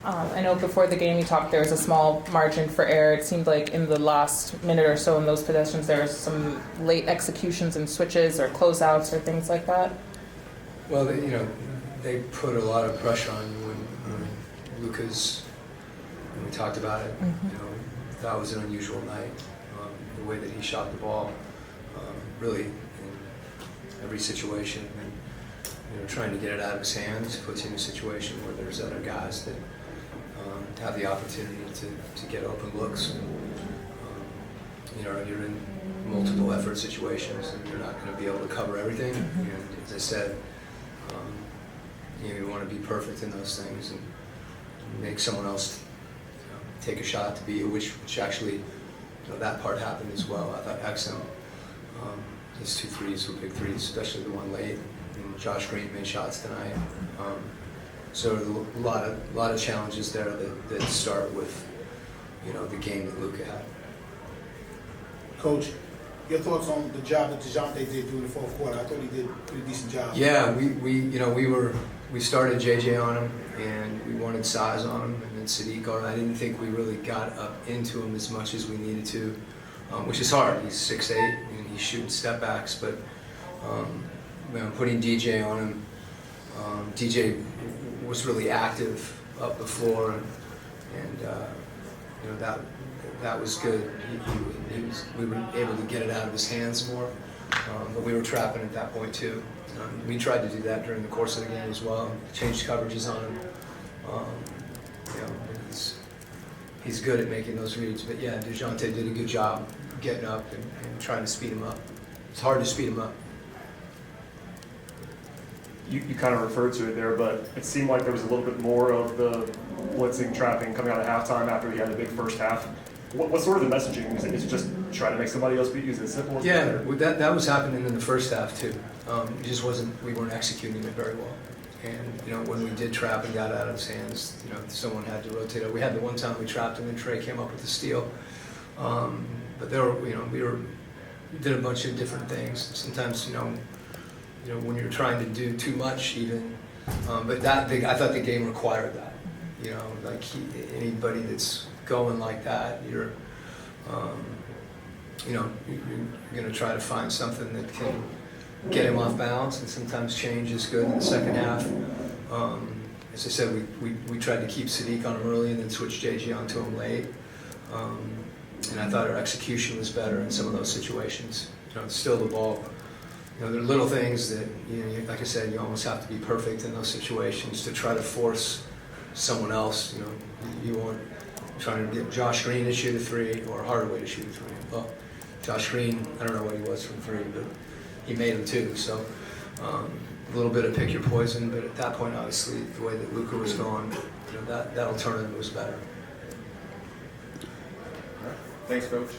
I know before the game you talked there was a small margin for error. It seemed like in the last minute or so in those possessions there was some late executions and switches or closeouts or things like that. Well, they put a lot of pressure on you when Luka's, when we talked about it, that was an unusual night. The way that he shot the ball, really in every situation, and trying to get it out of his hands puts you in a situation where there's other guys that have the opportunity to get open looks. And, you're in multiple effort situations, and you're not going to be able to cover everything. And as I said, you want to be perfect in those things and make someone else take a shot to be, which actually that part happened as well. I thought Exum, his 2 threes were big threes, especially the one late. And Josh Green made shots tonight. So a lot of challenges there that start with the game that Luka had. Coach, your thoughts on the job that DeJounte did during the fourth quarter? I thought he did a pretty decent job. Yeah, we started JJ on him, and we wanted size on him, and then Sadiq on him. I didn't think we really got up into him as much as we needed to, which is hard. He's 6'8", and he's shooting step backs, but putting DJ on him, DJ was really active up the floor, and that was good. We were able to get it out of his hands more, but we were trapping at that point too. We tried to do that during the course of the game as well. Changed coverages on him. He's good at making those reads. But yeah, DeJounte did a good job getting up and trying to speed him up. It's hard to speed him up. You kind of referred to it there, but it seemed like there was a little bit more of the blitzing, trapping coming out of halftime after he had the big first half. What's sort of the messaging? Is it just try to make somebody else beat you? Is it simple as that? Yeah, that was happening in the first half too. It just we weren't executing it very well. And when we did trap and got out of his hands, someone had to rotate it. We had the one time we trapped him and Trey came up with the steal. But there were, we did a bunch of different things. Sometimes, when you're trying to do too much even, but I thought the game required that. Anybody that's going like that, you're going to try to find something that can get him off balance, and sometimes change is good in the second half. As I said, we tried to keep Sadiq on him early and then switch JG onto him late. And I thought our execution was better in some of those situations. Still the ball. There are little things that, like I said, you almost have to be perfect in those situations to try to force someone else. You weren't trying to get Josh Green to shoot a 3 or Hardaway to shoot a 3. Well, Josh Green, I don't know what he was from 3, but he made them too. So a little bit of pick your poison, but at that point, obviously, the way that Luka was going, that alternative was better. Thanks, Coach.